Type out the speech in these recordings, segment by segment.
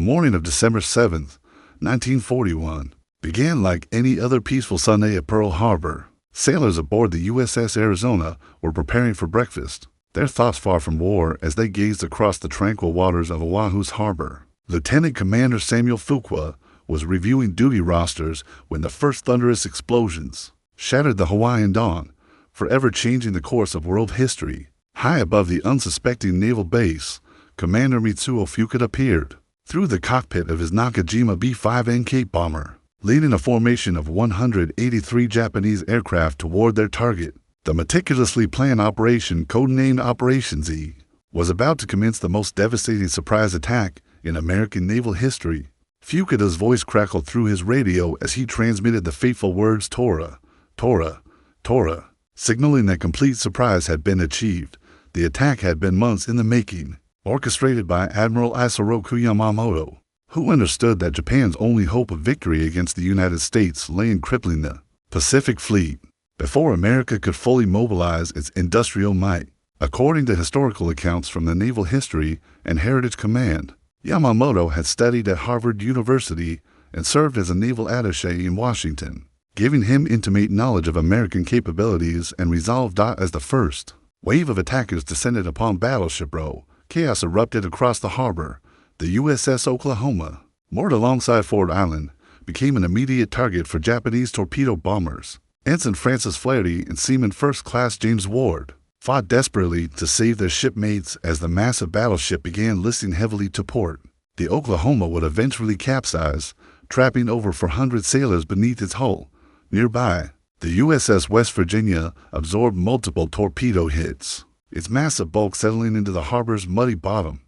morning of December 7th, 1941, began like any other peaceful Sunday at Pearl Harbor. Sailors aboard the USS Arizona were preparing for breakfast, their thoughts far from war as they gazed across the tranquil waters of Oahu's harbor. Lieutenant Commander Samuel Fuqua was reviewing duty rosters when the first thunderous explosions shattered the Hawaiian dawn, forever changing the course of world history. High above the unsuspecting naval base, Commander Mitsuo Fukuda appeared through the cockpit of his Nakajima B-5N Cape bomber, leading a formation of 183 Japanese aircraft toward their target. The meticulously planned operation, codenamed Operation Z, was about to commence the most devastating surprise attack in American naval history. Fukuda's voice crackled through his radio as he transmitted the fateful words Tora, Tora, Tora, signaling that complete surprise had been achieved. The attack had been months in the making, orchestrated by Admiral Isoroku Yamamoto, who understood that Japan's only hope of victory against the United States lay in crippling the Pacific Fleet before America could fully mobilize its industrial might. According to historical accounts from the Naval History and Heritage Command, Yamamoto had studied at Harvard University and served as a naval attaché in Washington, giving him intimate knowledge of American capabilities and resolve. As the first wave of attackers descended upon Battleship Row, chaos erupted across the harbor. The USS Oklahoma, moored alongside Ford Island, became an immediate target for Japanese torpedo bombers. Ensign Francis Flaherty and Seaman First Class James Ward fought desperately to save their shipmates as the massive battleship began listing heavily to port. The Oklahoma would eventually capsize, trapping over 400 sailors beneath its hull. Nearby, the USS West Virginia absorbed multiple torpedo hits, its massive bulk settling into the harbor's muddy bottom.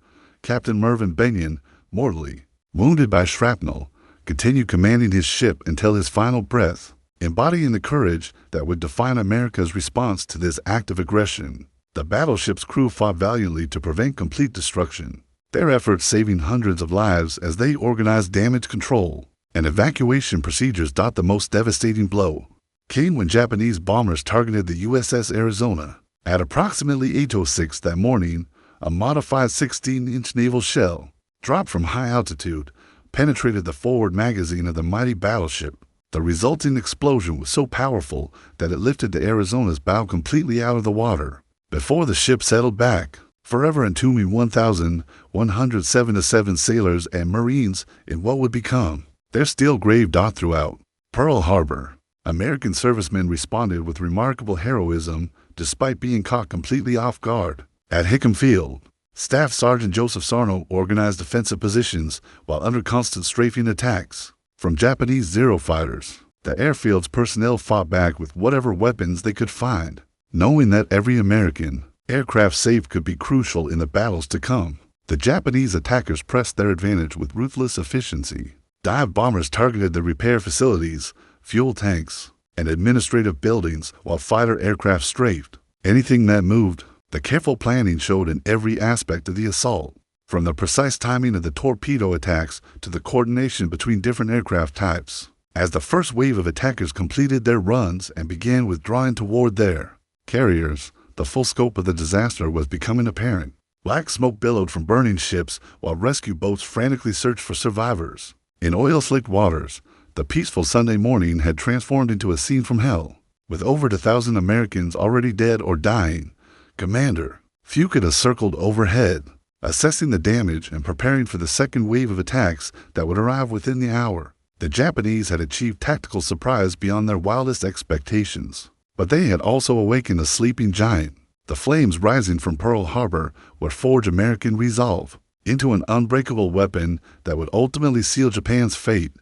Captain Mervyn Benyon, mortally wounded by shrapnel, continued commanding his ship until his final breath, embodying the courage that would define America's response to this act of aggression. The battleship's crew fought valiantly to prevent complete destruction, their efforts saving hundreds of lives as they organized damage control and evacuation procedures. The most devastating blow came when Japanese bombers targeted the USS Arizona. At approximately 8:06 that morning, a modified 16-inch naval shell, dropped from high altitude, penetrated the forward magazine of the mighty battleship. The resulting explosion was so powerful that it lifted the Arizona's bow completely out of the water. Before the ship settled back, forever entombing 1,177 sailors and Marines in what would become their steel grave. Throughout Pearl Harbor, American servicemen responded with remarkable heroism despite being caught completely off guard. At Hickam Field, Staff Sergeant Joseph Sarno organized defensive positions while under constant strafing attacks from Japanese Zero fighters. The airfield's personnel fought back with whatever weapons they could find, knowing that every American aircraft saved could be crucial in the battles to come. The Japanese attackers pressed their advantage with ruthless efficiency. Dive bombers targeted the repair facilities, fuel tanks, and administrative buildings, while fighter aircraft strafed anything that moved. The careful planning showed in every aspect of the assault, from the precise timing of the torpedo attacks to the coordination between different aircraft types. As the first wave of attackers completed their runs and began withdrawing toward their carriers, the full scope of the disaster was becoming apparent. Black smoke billowed from burning ships while rescue boats frantically searched for survivors. In oil-slicked waters, the peaceful Sunday morning had transformed into a scene from hell. With over 1,000 Americans already dead or dying, Commander Fukuda circled overhead, assessing the damage and preparing for the second wave of attacks that would arrive within the hour. The Japanese had achieved tactical surprise beyond their wildest expectations, but they had also awakened a sleeping giant. The flames rising from Pearl Harbor would forge American resolve into an unbreakable weapon that would ultimately seal Japan's fate.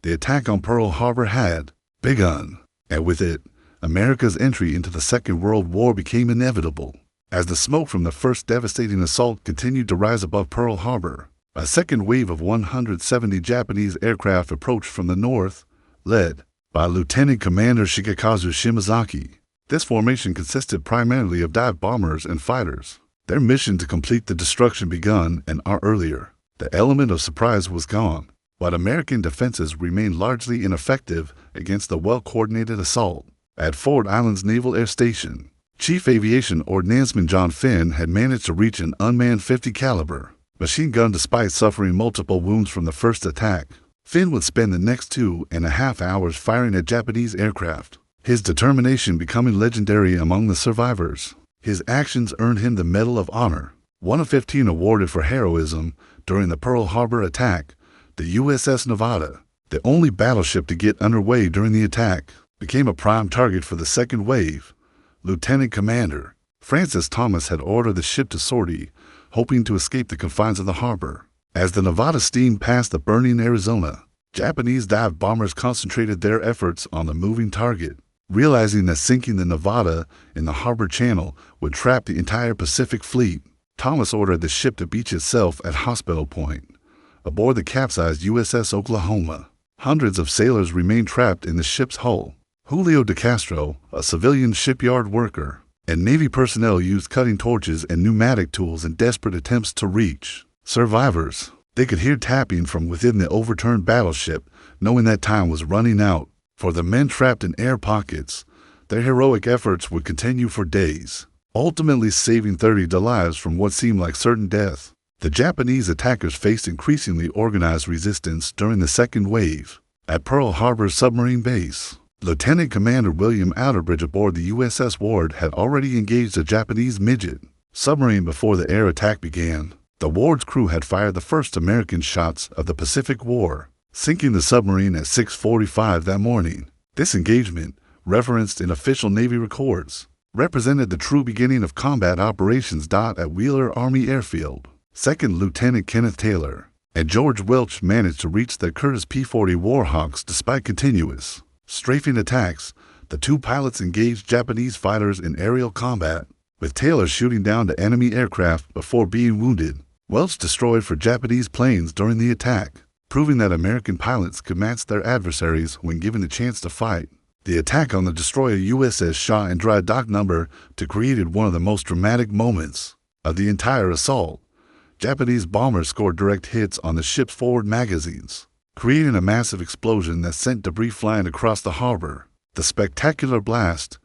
The attack on Pearl Harbor had begun, and with it, America's entry into the Second World War became inevitable. As the smoke from the first devastating assault continued to rise above Pearl Harbor, a second wave of 170 Japanese aircraft approached from the north, led by Lieutenant Commander Shigekazu Shimazaki. This formation consisted primarily of dive bombers and fighters, their mission to complete the destruction begun an hour earlier. The element of surprise was gone, but American defenses remained largely ineffective against the well-coordinated assault. At Ford Island's Naval Air Station, Chief Aviation Ordnanceman John Finn had managed to reach an unmanned .50 caliber machine gun despite suffering multiple wounds from the first attack. Finn would spend the next 2.5 hours firing at Japanese aircraft, his determination becoming legendary among the survivors. His actions earned him the Medal of Honor, one of 15 awarded for heroism during the Pearl Harbor attack. The USS Nevada, the only battleship to get underway during the attack, became a prime target for the second wave. Lieutenant Commander Francis Thomas had ordered the ship to sortie, hoping to escape the confines of the harbor. As the Nevada steamed past the burning Arizona, Japanese dive bombers concentrated their efforts on the moving target. Realizing that sinking the Nevada in the harbor channel would trap the entire Pacific Fleet, Thomas ordered the ship to beach itself at Hospital Point. Aboard the capsized USS Oklahoma, hundreds of sailors remained trapped in the ship's hull. Julio de Castro, a civilian shipyard worker, and Navy personnel used cutting torches and pneumatic tools in desperate attempts to reach survivors. They could hear tapping from within the overturned battleship, knowing that time was running out. For the men trapped in air pockets, their heroic efforts would continue for days, ultimately saving 30 lives from what seemed like certain death. The Japanese attackers faced increasingly organized resistance during the second wave. At Pearl Harbor's submarine base, Lieutenant Commander William Outerbridge aboard the USS Ward had already engaged a Japanese midget submarine before the air attack began. The Ward's crew had fired the first American shots of the Pacific War, sinking the submarine at 6:45 that morning. This engagement, referenced in official Navy records, represented the true beginning of combat operations. At Wheeler Army Airfield, Second Lieutenant Kenneth Taylor and George Welch managed to reach the Curtiss P-40 Warhawks despite continuous strafing attacks. The two pilots engaged Japanese fighters in aerial combat, with Taylor shooting down the enemy aircraft before being wounded. Welch destroyed 4 Japanese planes during the attack, proving that American pilots could match their adversaries when given the chance to fight. The attack on the destroyer USS Shaw in Dry Dock No. 2 created one of the most dramatic moments of the entire assault. Japanese bombers scored direct hits on the ship's forward magazines, creating a massive explosion that sent debris flying across the harbor. The spectacular blast,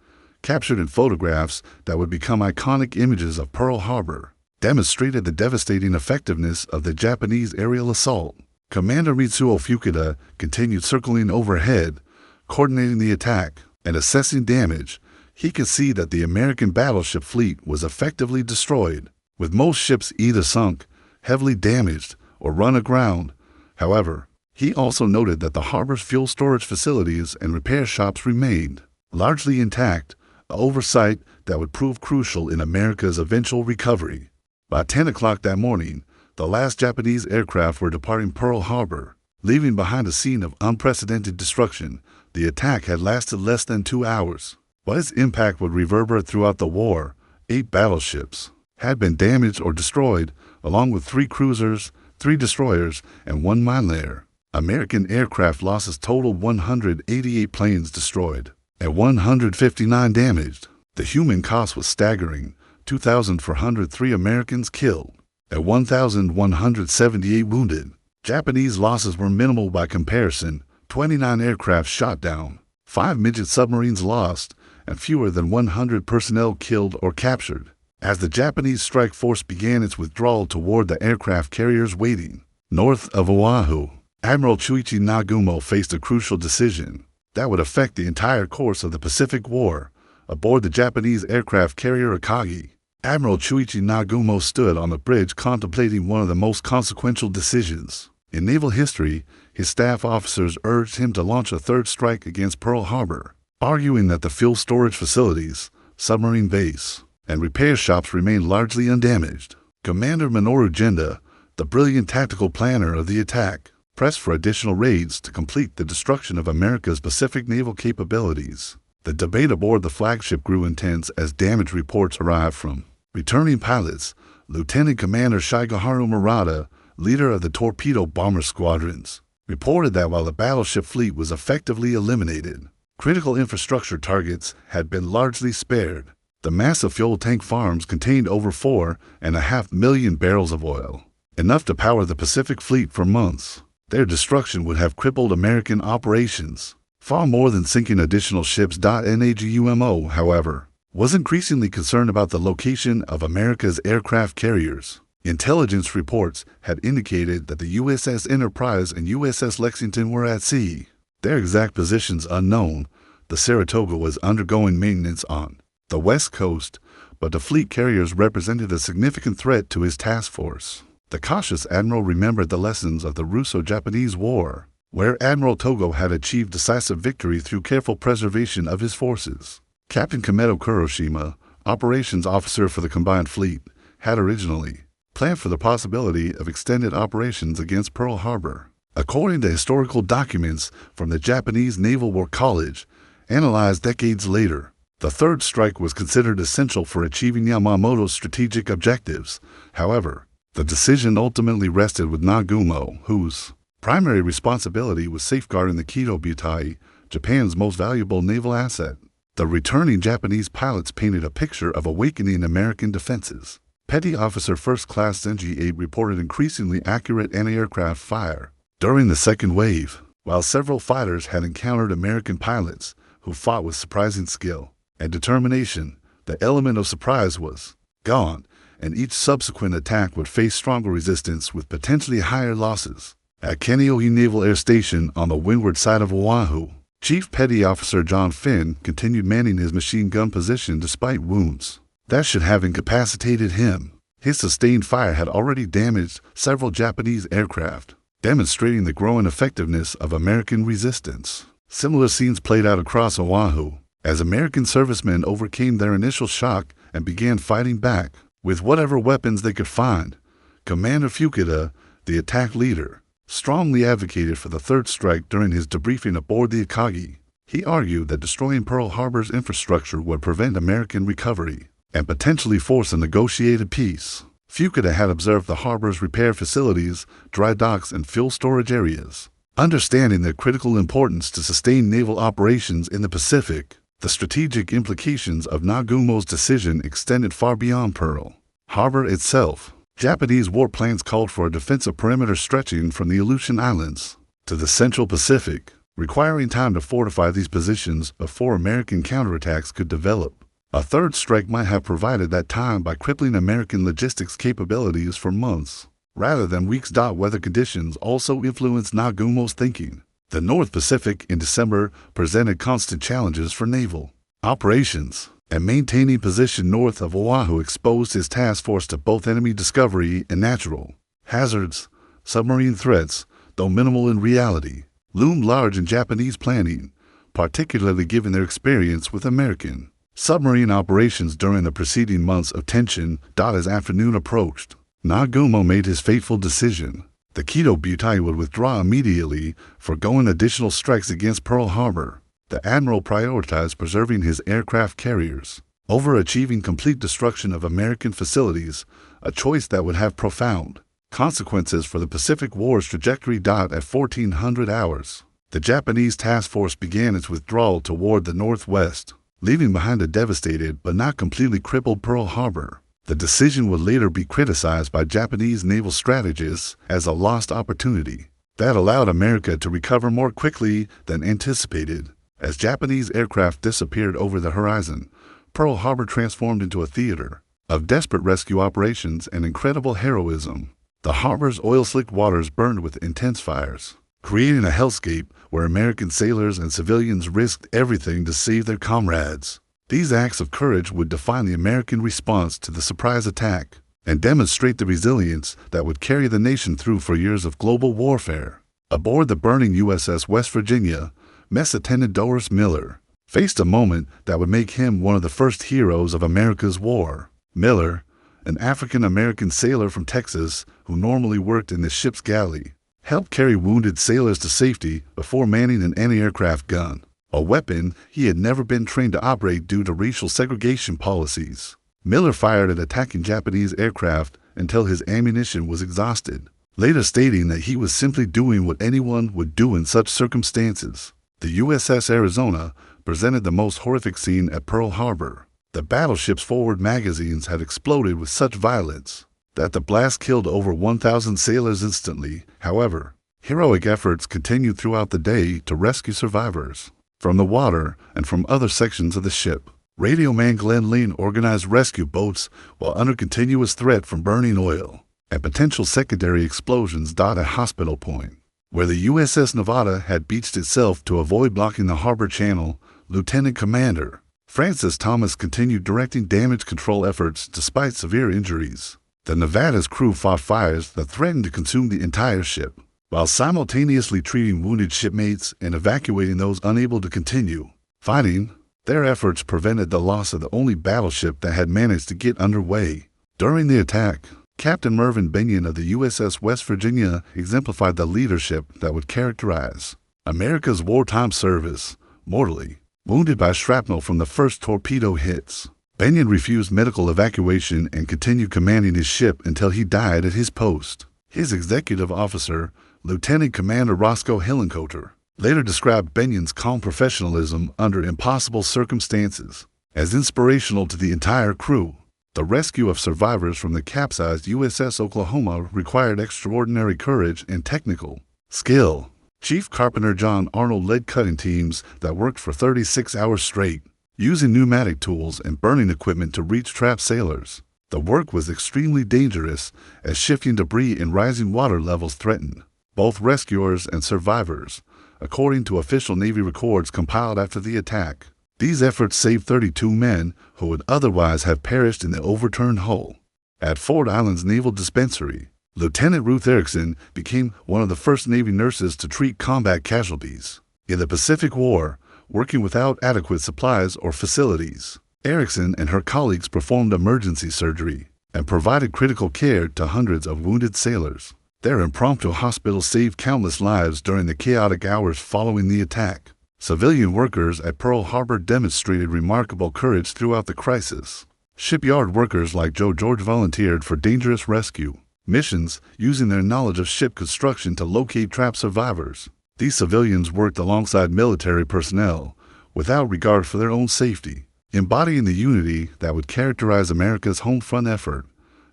captured in photographs that would become iconic images of Pearl Harbor, demonstrated the devastating effectiveness of the Japanese aerial assault. Commander Mitsuo Fukuda continued circling overhead, coordinating the attack and assessing damage. He could see that the American battleship fleet was effectively destroyed, with most ships either sunk, heavily damaged, or run aground. However, he also noted that the harbor's fuel storage facilities and repair shops remained largely intact, an oversight that would prove crucial in America's eventual recovery. By 10 o'clock that morning, the last Japanese aircraft were departing Pearl Harbor, leaving behind a scene of unprecedented destruction. The attack had lasted less than 2 hours, but its impact would reverberate throughout the war. 8 battleships had been damaged or destroyed, along with 3 cruisers, 3 destroyers, and 1 mine layer. American aircraft losses totaled 188 planes destroyed and 159 damaged. The human cost was staggering: 2,403 Americans killed and 1,178 wounded. Japanese losses were minimal by comparison: 29 aircraft shot down, 5 midget submarines lost, and fewer than 100 personnel killed or captured. As the Japanese strike force began its withdrawal toward the aircraft carriers waiting north of Oahu, Admiral Chuichi Nagumo faced a crucial decision that would affect the entire course of the Pacific War. Aboard the Japanese aircraft carrier Akagi, Admiral Chuichi Nagumo stood on the bridge contemplating one of the most consequential decisions in naval history. His staff officers urged him to launch a third strike against Pearl Harbor, arguing that the fuel storage facilities, submarine base, and repair shops remained largely undamaged. Commander Minoru Genda, the brilliant tactical planner of the attack, pressed for additional raids to complete the destruction of America's Pacific naval capabilities. The debate aboard the flagship grew intense as damage reports arrived from returning pilots. Lieutenant Commander Shigeharu Murata, leader of the torpedo bomber squadrons, reported that while the battleship fleet was effectively eliminated, critical infrastructure targets had been largely spared. The massive fuel tank farms contained over 4.5 million barrels of oil, enough to power the Pacific Fleet for months. Their destruction would have crippled American operations far more than sinking additional ships. NAGUMO, however, was increasingly concerned about the location of America's aircraft carriers. Intelligence reports had indicated that the USS Enterprise and USS Lexington were at sea. Their exact positions unknown. The Saratoga was undergoing maintenance on the West Coast, but the fleet carriers represented a significant threat to his task force. The cautious admiral remembered the lessons of the Russo-Japanese War, where Admiral Togo had achieved decisive victory through careful preservation of his forces. Captain Kameto Kuroshima, operations officer for the combined fleet, had originally planned for the possibility of extended operations against Pearl Harbor. According to historical documents from the Japanese Naval War College, analyzed decades later, the third strike was considered essential for achieving Yamamoto's strategic objectives. However, the decision ultimately rested with Nagumo, whose primary responsibility was safeguarding the Kido Butai, Japan's most valuable naval asset. The returning Japanese pilots painted a picture of awakening American defenses. Petty Officer First Class Zenji 8 reported increasingly accurate anti-aircraft fire during the second wave, while several fighters had encountered American pilots who fought with surprising skill and determination. The element of surprise was gone, and each subsequent attack would face stronger resistance with potentially higher losses. At Kaneohe Naval Air Station on the windward side of Oahu, Chief Petty Officer John Finn continued manning his machine gun position despite wounds that should have incapacitated him. His sustained fire had already damaged several Japanese aircraft, demonstrating the growing effectiveness of American resistance. Similar scenes played out across Oahu, as American servicemen overcame their initial shock and began fighting back with whatever weapons they could find. Commander Fukuda, the attack leader, strongly advocated for the third strike during his debriefing aboard the Akagi. He argued that destroying Pearl Harbor's infrastructure would prevent American recovery and potentially force a negotiated peace. Fukuda had observed the harbor's repair facilities, dry docks, and fuel storage areas. Understanding their critical importance to sustain naval operations in the Pacific, the strategic implications of Nagumo's decision extended far beyond Pearl Harbor itself. Japanese war plans called for a defensive perimeter stretching from the Aleutian Islands to the Central Pacific, requiring time to fortify these positions before American counterattacks could develop. A third strike might have provided that time by crippling American logistics capabilities for months, rather than weeks. Weather conditions also influenced Nagumo's thinking. The North Pacific in December presented constant challenges for naval operations, and maintaining position north of Oahu exposed his task force to both enemy discovery and natural hazards. Submarine threats, though minimal in reality, loomed large in Japanese planning, particularly given their experience with American submarine operations during the preceding months of tension. As afternoon approached, Nagumo made his fateful decision. The Kido Butai would withdraw immediately, foregoing additional strikes against Pearl Harbor. The admiral prioritized preserving his aircraft carriers over achieving complete destruction of American facilities, a choice that would have profound consequences for the Pacific War's trajectory. At 1400 hours, the Japanese task force began its withdrawal toward the northwest, leaving behind a devastated but not completely crippled Pearl Harbor. The decision would later be criticized by Japanese naval strategists as a lost opportunity that allowed America to recover more quickly than anticipated. As Japanese aircraft disappeared over the horizon, Pearl Harbor transformed into a theater of desperate rescue operations and incredible heroism. The harbor's oil-slicked waters burned with intense fires, creating a hellscape where American sailors and civilians risked everything to save their comrades. These acts of courage would define the American response to the surprise attack and demonstrate the resilience that would carry the nation through for years of global warfare. Aboard the burning USS West Virginia, Mess Attendant Doris Miller faced a moment that would make him one of the first heroes of America's war. Miller, an African-American sailor from Texas who normally worked in the ship's galley, helped carry wounded sailors to safety before manning an anti-aircraft gun, a weapon he had never been trained to operate due to racial segregation policies. Miller fired at attacking Japanese aircraft until his ammunition was exhausted, later stating that he was simply doing what anyone would do in such circumstances. The USS Arizona presented the most horrific scene at Pearl Harbor. The battleship's forward magazines had exploded with such violence that the blast killed over 1,000 sailors instantly. However, heroic efforts continued throughout the day to rescue survivors from the water and from other sections of the ship. Radio man Glenn Lane organized rescue boats while under continuous threat from burning oil. and potential secondary explosions dot at Hospital Point, where the USS Nevada had beached itself to avoid blocking the harbor channel. Lieutenant Commander Francis Thomas continued directing damage control efforts despite severe injuries. The Nevada's crew fought fires that threatened to consume the entire ship, while simultaneously treating wounded shipmates and evacuating those unable to continue fighting. Their efforts prevented the loss of the only battleship that had managed to get underway. During the attack, Captain Mervyn Bennion of the USS West Virginia exemplified the leadership that would characterize America's wartime service. Mortally wounded by shrapnel from the first torpedo hits, Bennion refused medical evacuation and continued commanding his ship until he died at his post. His executive officer, Lieutenant Commander Roscoe Hillenkoetter, later described Bennion's calm professionalism under impossible circumstances as inspirational to the entire crew. The rescue of survivors from the capsized USS Oklahoma required extraordinary courage and technical skill. Chief Carpenter John Arnold led cutting teams that worked for 36 hours straight, using pneumatic tools and burning equipment to reach trapped sailors. The work was extremely dangerous as shifting debris and rising water levels threatened both rescuers and survivors, according to official Navy records compiled after the attack. These efforts saved 32 men who would otherwise have perished in the overturned hull. At Ford Island's Naval Dispensary, Lieutenant Ruth Erickson became one of the first Navy nurses to treat combat casualties. In the Pacific War, working without adequate supplies or facilities, Erickson and her colleagues performed emergency surgery and provided critical care to hundreds of wounded sailors. Their impromptu hospital saved countless lives during the chaotic hours following the attack. Civilian workers at Pearl Harbor demonstrated remarkable courage throughout the crisis. Shipyard workers like Joe George volunteered for dangerous rescue missions, using their knowledge of ship construction to locate trapped survivors. These civilians worked alongside military personnel without regard for their own safety, embodying the unity that would characterize America's home front effort.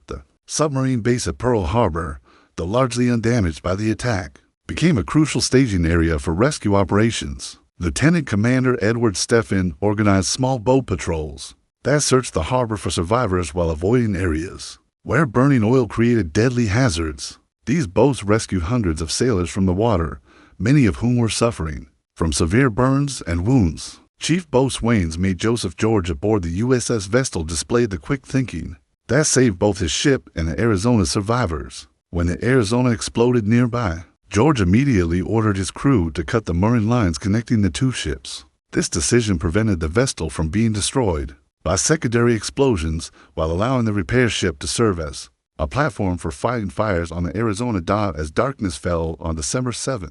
The submarine base at Pearl Harbor, though largely undamaged by the attack, became a crucial staging area for rescue operations. Lieutenant Commander Edward Stephan organized small boat patrols that searched the harbor for survivors while avoiding areas where burning oil created deadly hazards. These boats rescued hundreds of sailors from the water, many of whom were suffering from severe burns and wounds. Chief Boatswain's Mate Joseph George aboard the USS Vestal displayed the quick thinking that saved both his ship and the Arizona survivors. When the Arizona exploded nearby, George immediately ordered his crew to cut the mooring lines connecting the two ships. This decision prevented the Vestal from being destroyed by secondary explosions while allowing the repair ship to serve as a platform for fighting fires on the Arizona dot as darkness fell on December 7,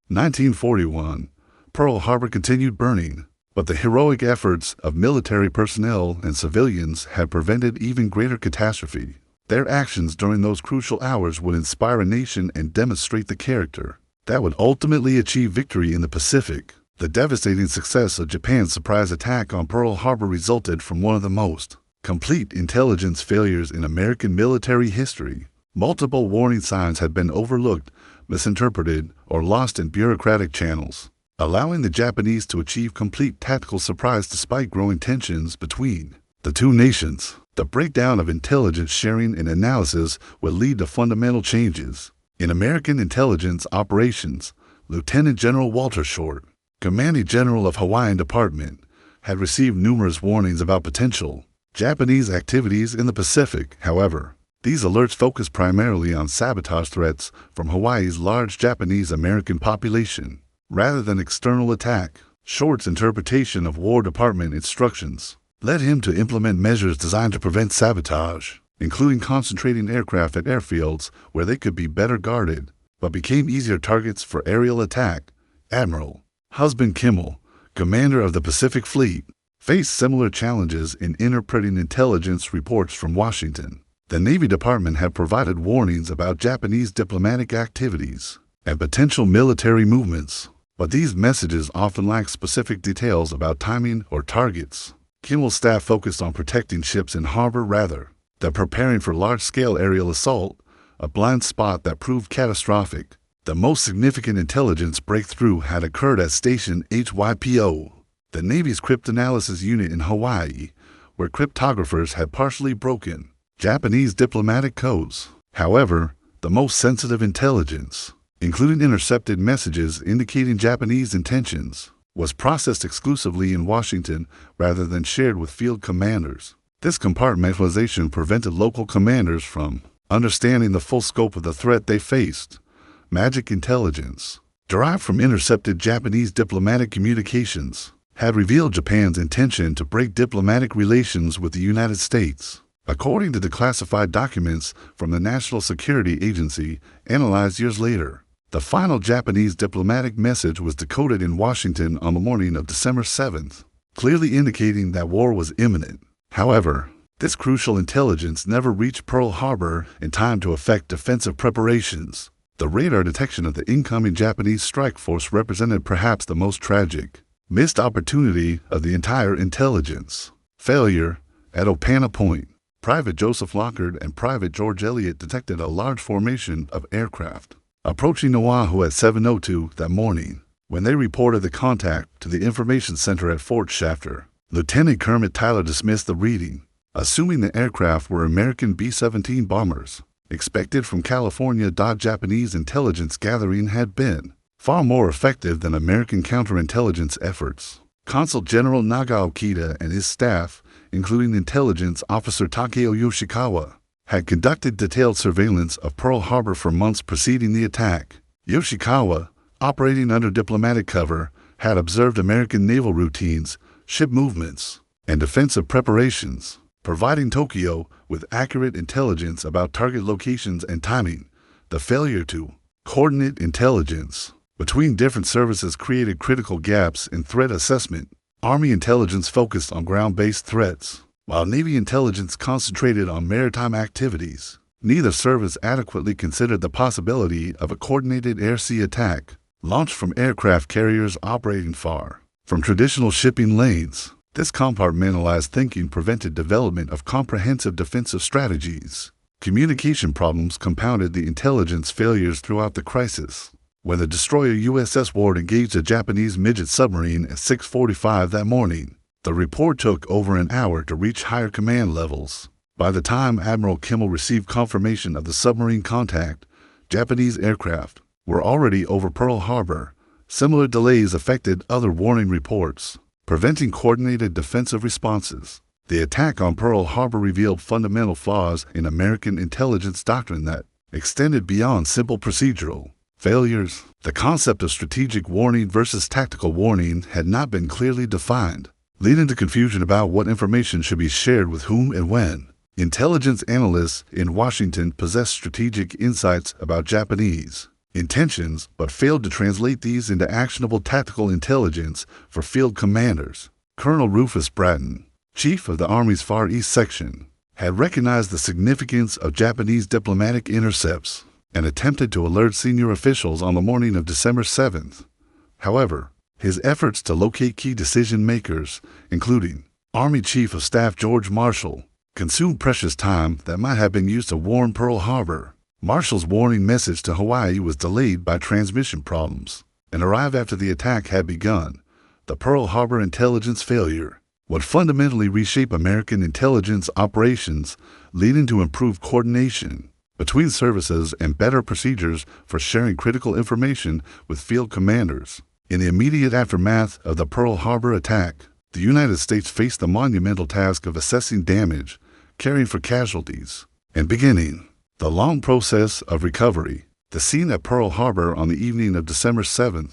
1941. Pearl Harbor continued burning, but the heroic efforts of military personnel and civilians had prevented even greater catastrophe. Their actions during those crucial hours would inspire a nation and demonstrate the character that would ultimately achieve victory in the Pacific. The devastating success of Japan's surprise attack on Pearl Harbor resulted from one of the most complete intelligence failures in American military history. Multiple warning signs had been overlooked, misinterpreted, or lost in bureaucratic channels, allowing the Japanese to achieve complete tactical surprise despite growing tensions between the two nations. The breakdown of intelligence sharing and analysis would lead to fundamental changes in American intelligence operations. Lieutenant General Walter Short, Commanding General of Hawaiian Department, had received numerous warnings about potential Japanese activities in the Pacific. However, these alerts focused primarily on sabotage threats from Hawaii's large Japanese-American population, rather than external attack. Short's interpretation of War Department instructions led him to implement measures designed to prevent sabotage, including concentrating aircraft at airfields where they could be better guarded, but became easier targets for aerial attack. Admiral Husband Kimmel, commander of the Pacific Fleet, faced similar challenges in interpreting intelligence reports from Washington. The Navy Department had provided warnings about Japanese diplomatic activities and potential military movements, but these messages often lacked specific details about timing or targets. Kimmel's staff focused on protecting ships in harbor rather than preparing for large-scale aerial assault, a blind spot that proved catastrophic. The most significant intelligence breakthrough had occurred at Station HYPO, the Navy's cryptanalysis unit in Hawaii, where cryptographers had partially broken Japanese diplomatic codes. However, the most sensitive intelligence, including intercepted messages indicating Japanese intentions, was processed exclusively in Washington rather than shared with field commanders. This compartmentalization prevented local commanders from understanding the full scope of the threat they faced. Magic intelligence, derived from intercepted Japanese diplomatic communications, had revealed Japan's intention to break diplomatic relations with the United States. According to declassified documents from the National Security Agency analyzed years later, the final Japanese diplomatic message was decoded in Washington on the morning of December 7th, clearly indicating that war was imminent. However, this crucial intelligence never reached Pearl Harbor in time to affect defensive preparations. The radar detection of the incoming Japanese strike force represented perhaps the most tragic, missed opportunity of the entire intelligence. Failure at Opana Point. Private Joseph Lockard and Private George Elliott detected a large formation of aircraft approaching Oahu at 7:02 that morning. When they reported the contact to the information center at Fort Shafter, Lieutenant Kermit Tyler dismissed the reading, assuming the aircraft were American B-17 bombers, expected from California. Japanese intelligence gathering had been far more effective than American counterintelligence efforts. Consul General Nagao Okita and his staff, including intelligence officer Takeo Yoshikawa, had conducted detailed surveillance of Pearl Harbor for months preceding the attack. Yoshikawa, operating under diplomatic cover, had observed American naval routines, ship movements, and defensive preparations, providing Tokyo with accurate intelligence about target locations and timing. The failure to coordinate intelligence between different services created critical gaps in threat assessment. Army intelligence focused on ground-based threats, while Navy intelligence concentrated on maritime activities. Neither service adequately considered the possibility of a coordinated air-sea attack launched from aircraft carriers operating far from traditional shipping lanes. This compartmentalized thinking prevented development of comprehensive defensive strategies. Communication problems compounded the intelligence failures throughout the crisis. When the destroyer USS Ward engaged a Japanese midget submarine at 6:45 that morning, the report took over an hour to reach higher command levels. By the time Admiral Kimmel received confirmation of the submarine contact, Japanese aircraft were already over Pearl Harbor. Similar delays affected other warning reports, preventing coordinated defensive responses. The attack on Pearl Harbor revealed fundamental flaws in American intelligence doctrine that extended beyond simple procedural failures. The concept of strategic warning versus tactical warning had not been clearly defined, leading to confusion about what information should be shared with whom and when. Intelligence analysts in Washington possessed strategic insights about Japanese intentions, but failed to translate these into actionable tactical intelligence for field commanders. Colonel Rufus Bratton, chief of the Army's Far East Section, had recognized the significance of Japanese diplomatic intercepts and attempted to alert senior officials on the morning of December 7th. However, his efforts to locate key decision-makers, including Army Chief of Staff George Marshall, consumed precious time that might have been used to warn Pearl Harbor. Marshall's warning message to Hawaii was delayed by transmission problems and arrived after the attack had begun. The Pearl Harbor intelligence failure would fundamentally reshape American intelligence operations, leading to improved coordination between services and better procedures for sharing critical information with field commanders. In the immediate aftermath of the Pearl Harbor attack, the United States faced the monumental task of assessing damage, caring for casualties, and beginning the long process of recovery. The scene at Pearl Harbor on the evening of December 7,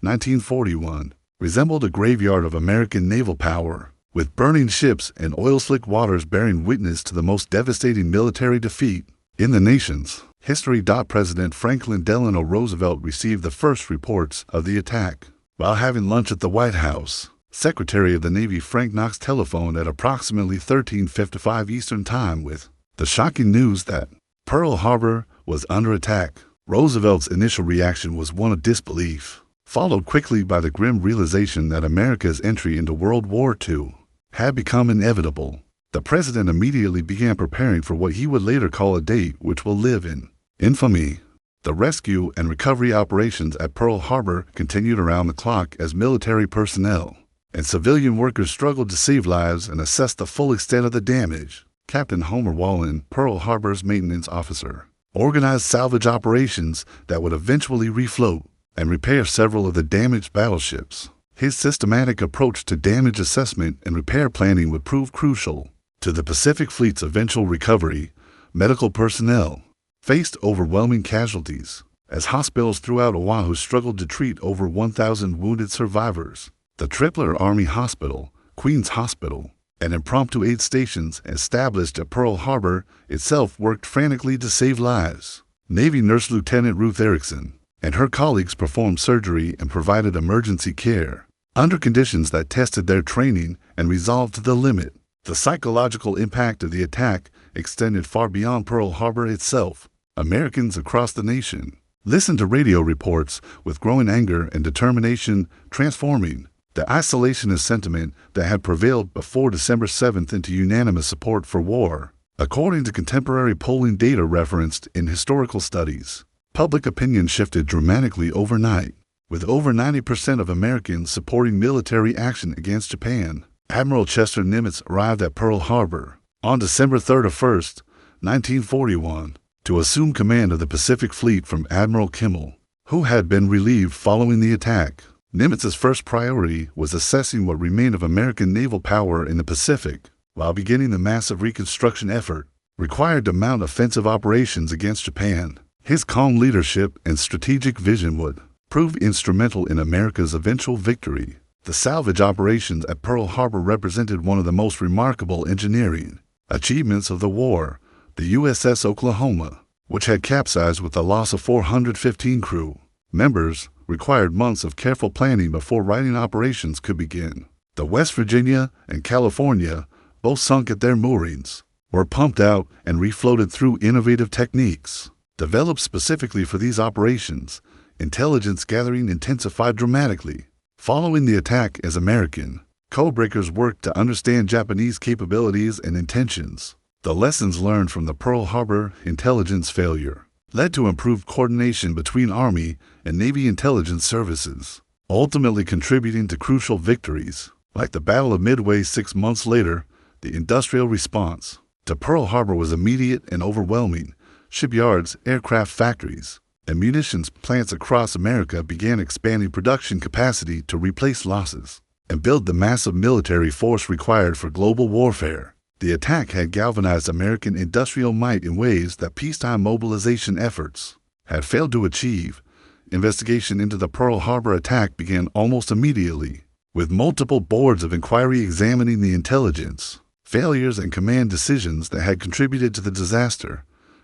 1941, resembled a graveyard of American naval power, with burning ships and oil-slick waters bearing witness to the most devastating military defeat in the nation's history. President Franklin Delano Roosevelt received the first reports of the attack. While having lunch at the White House, Secretary of the Navy Frank Knox telephoned at approximately 13:55 Eastern Time with the shocking news that Pearl Harbor was under attack. Roosevelt's initial reaction was one of disbelief, followed quickly by the grim realization that America's entry into World War II had become inevitable. The president immediately began preparing for what he would later call a date which will live in infamy. The rescue and recovery operations at Pearl Harbor continued around the clock as military personnel and civilian workers struggled to save lives and assess the full extent of the damage. Captain Homer Wallen, Pearl Harbor's maintenance officer, organized salvage operations that would eventually refloat and repair several of the damaged battleships. His systematic approach to damage assessment and repair planning would prove crucial to the Pacific Fleet's eventual recovery. Medical personnel faced overwhelming casualties as hospitals throughout Oahu struggled to treat over 1,000 wounded survivors. The Tripler Army Hospital, Queens Hospital, and impromptu aid stations established at Pearl Harbor itself worked frantically to save lives. Navy Nurse Lieutenant Ruth Erickson and her colleagues performed surgery and provided emergency care under conditions that tested their training and resolved to the limit. The psychological impact of the attack extended far beyond Pearl Harbor itself. Americans across the nation listened to radio reports with growing anger and determination, transforming the isolationist sentiment that had prevailed before December 7th into unanimous support for war. According to contemporary polling data referenced in historical studies, public opinion shifted dramatically overnight, with over 90% of Americans supporting military action against Japan. Admiral Chester Nimitz arrived at Pearl Harbor on December 31st, 1941, to assume command of the Pacific Fleet from Admiral Kimmel, who had been relieved following the attack. Nimitz's first priority was assessing what remained of American naval power in the Pacific, while beginning the massive reconstruction effort required to mount offensive operations against Japan. His calm leadership and strategic vision would prove instrumental in America's eventual victory. The salvage operations at Pearl Harbor represented one of the most remarkable engineering achievements of the war. The USS Oklahoma, which had capsized with the loss of 415 crew members, required months of careful planning before righting operations could begin. The West Virginia and California, both sunk at their moorings, were pumped out and refloated through innovative techniques developed specifically for these operations. Intelligence gathering intensified dramatically following the attack as American codebreakers worked to understand Japanese capabilities and intentions. The lessons learned from the Pearl Harbor intelligence failure led to improved coordination between Army and Navy intelligence services, ultimately contributing to crucial victories, like the Battle of Midway 6 months later. The industrial response to Pearl Harbor was immediate and overwhelming. Shipyards, aircraft factories, and munitions plants across America began expanding production capacity to replace losses and build the massive military force required for global warfare. The attack had galvanized American industrial might in ways that peacetime mobilization efforts had failed to achieve. Investigation into the Pearl Harbor attack began almost immediately, with multiple boards of inquiry examining the intelligence, failures, and command decisions that had contributed to the disaster.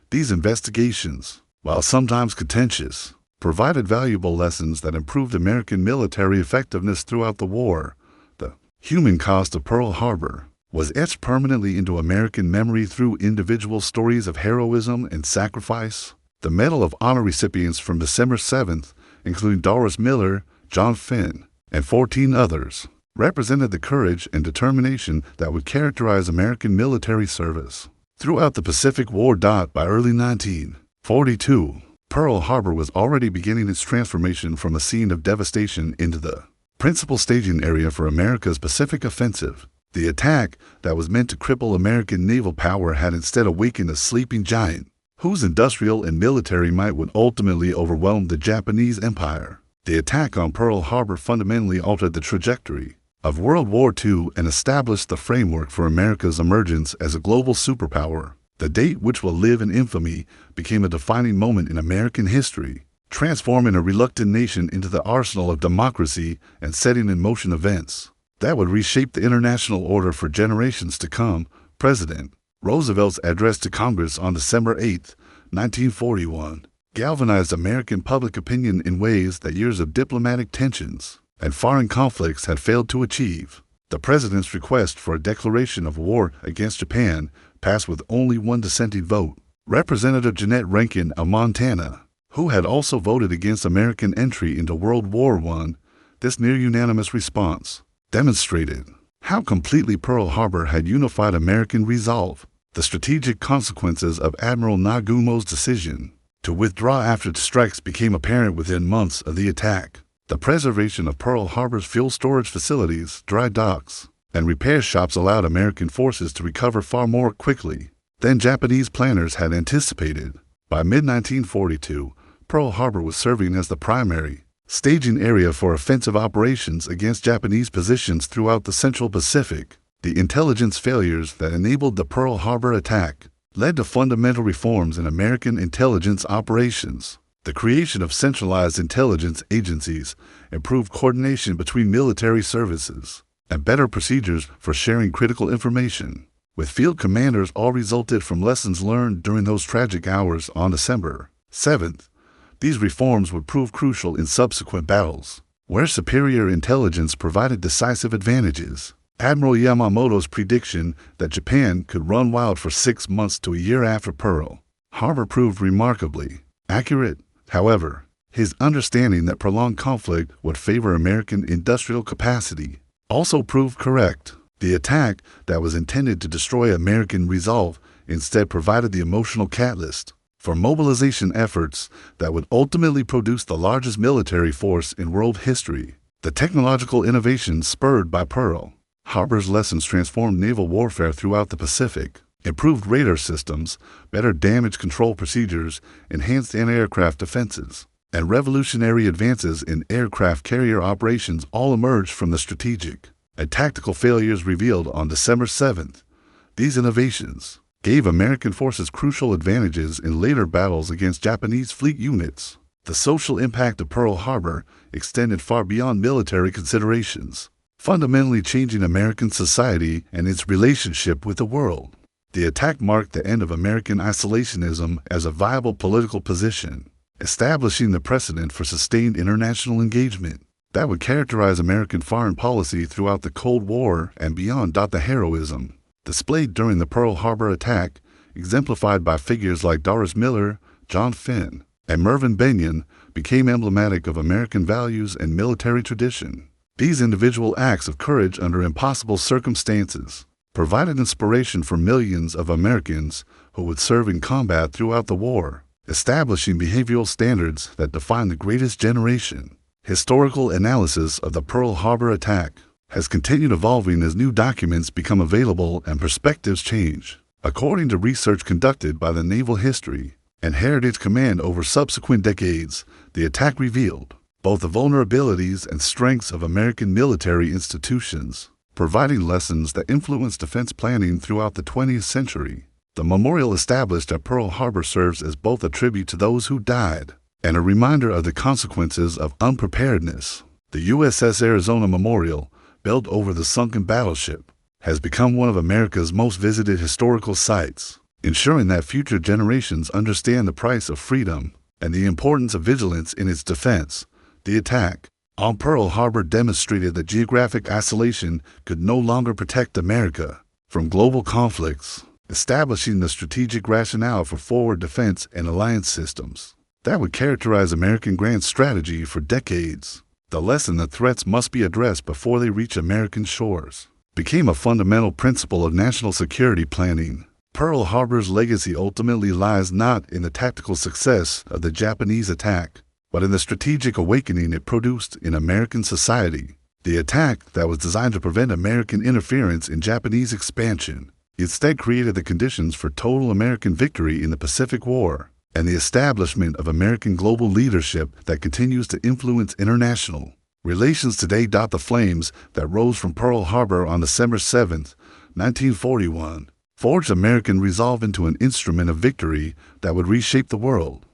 These investigations, while sometimes contentious, provided valuable lessons that improved American military effectiveness throughout the war. The human cost of Pearl Harbor was etched permanently into American memory through individual stories of heroism and sacrifice. The Medal of Honor recipients from December 7th, including Doris Miller, John Finn, and 14 others, represented the courage and determination that would characterize American military service throughout the Pacific War. By early 1942, Pearl Harbor was already beginning its transformation from a scene of devastation into the principal staging area for America's Pacific offensive. The attack that was meant to cripple American naval power had instead awakened a sleeping giant, whose industrial and military might would ultimately overwhelm the Japanese Empire. The attack on Pearl Harbor fundamentally altered the trajectory of World War II and established the framework for America's emergence as a global superpower. The date, which will live in infamy, became a defining moment in American history, transforming a reluctant nation into the arsenal of democracy and setting in motion events that would reshape the international order for generations to come. President Roosevelt's address to Congress on December 8, 1941, galvanized American public opinion in ways that years of diplomatic tensions and foreign conflicts had failed to achieve. The president's request for a declaration of war against Japan passed with only one dissenting vote. Representative Jeanette Rankin of Montana, who had also voted against American entry into World War I, this near-unanimous response demonstrated how completely Pearl Harbor had unified American resolve. The strategic consequences of Admiral Nagumo's decision to withdraw after the strikes became apparent within months of the attack. The preservation of Pearl Harbor's fuel storage facilities, dry docks, and repair shops allowed American forces to recover far more quickly than Japanese planners had anticipated. By mid-1942, Pearl Harbor was serving as the primary staging area for offensive operations against Japanese positions throughout the Central Pacific. The intelligence failures that enabled the Pearl Harbor attack led to fundamental reforms in American intelligence operations. The creation of centralized intelligence agencies, improved coordination between military services, and better procedures for sharing critical information with field commanders all resulted from lessons learned during those tragic hours on December 7th. These reforms would prove crucial in subsequent battles, where superior intelligence provided decisive advantages. Admiral Yamamoto's prediction that Japan could run wild for 6 months to a year after Pearl Harbor proved remarkably accurate. However, his understanding that prolonged conflict would favor American industrial capacity also proved correct. The attack that was intended to destroy American resolve instead provided the emotional catalyst for mobilization efforts that would ultimately produce the largest military force in world history. The technological innovations spurred by Pearl Harbor's lessons transformed naval warfare throughout the Pacific. Improved radar systems, better damage control procedures, enhanced anti-aircraft defenses, and revolutionary advances in aircraft carrier operations all emerged from the strategic and tactical failures revealed on December 7th. These innovations gave American forces crucial advantages in later battles against Japanese fleet units. The social impact of Pearl Harbor extended far beyond military considerations, fundamentally changing American society and its relationship with the world. The attack marked the end of American isolationism as a viable political position, establishing the precedent for sustained international engagement that would characterize American foreign policy throughout the Cold War and beyond. The heroism displayed during the Pearl Harbor attack, exemplified by figures like Doris Miller, John Finn, and Mervyn Bennion, became emblematic of American values and military tradition. These individual acts of courage under impossible circumstances provided inspiration for millions of Americans who would serve in combat throughout the war, establishing behavioral standards that define the greatest generation. Historical analysis of the Pearl Harbor attack has continued evolving as new documents become available and perspectives change. According to research conducted by the Naval History and Heritage Command over subsequent decades, the attack revealed both the vulnerabilities and strengths of American military institutions, providing lessons that influenced defense planning throughout the 20th century. The memorial established at Pearl Harbor serves as both a tribute to those who died and a reminder of the consequences of unpreparedness. The USS Arizona Memorial, built over the sunken battleship, has become one of America's most visited historical sites, ensuring that future generations understand the price of freedom and the importance of vigilance in its defense. The attack on Pearl Harbor demonstrated that geographic isolation could no longer protect America from global conflicts, establishing the strategic rationale for forward defense and alliance systems that would characterize American grand strategy for decades. The lesson that threats must be addressed before they reach American shores became a fundamental principle of national security planning. Pearl Harbor's legacy ultimately lies not in the tactical success of the Japanese attack, but in the strategic awakening it produced in American society. The attack that was designed to prevent American interference in Japanese expansion instead created the conditions for total American victory in the Pacific War and the establishment of American global leadership that continues to influence international relations today. The flames that rose from Pearl Harbor on December 7, 1941, forged American resolve into an instrument of victory that would reshape the world.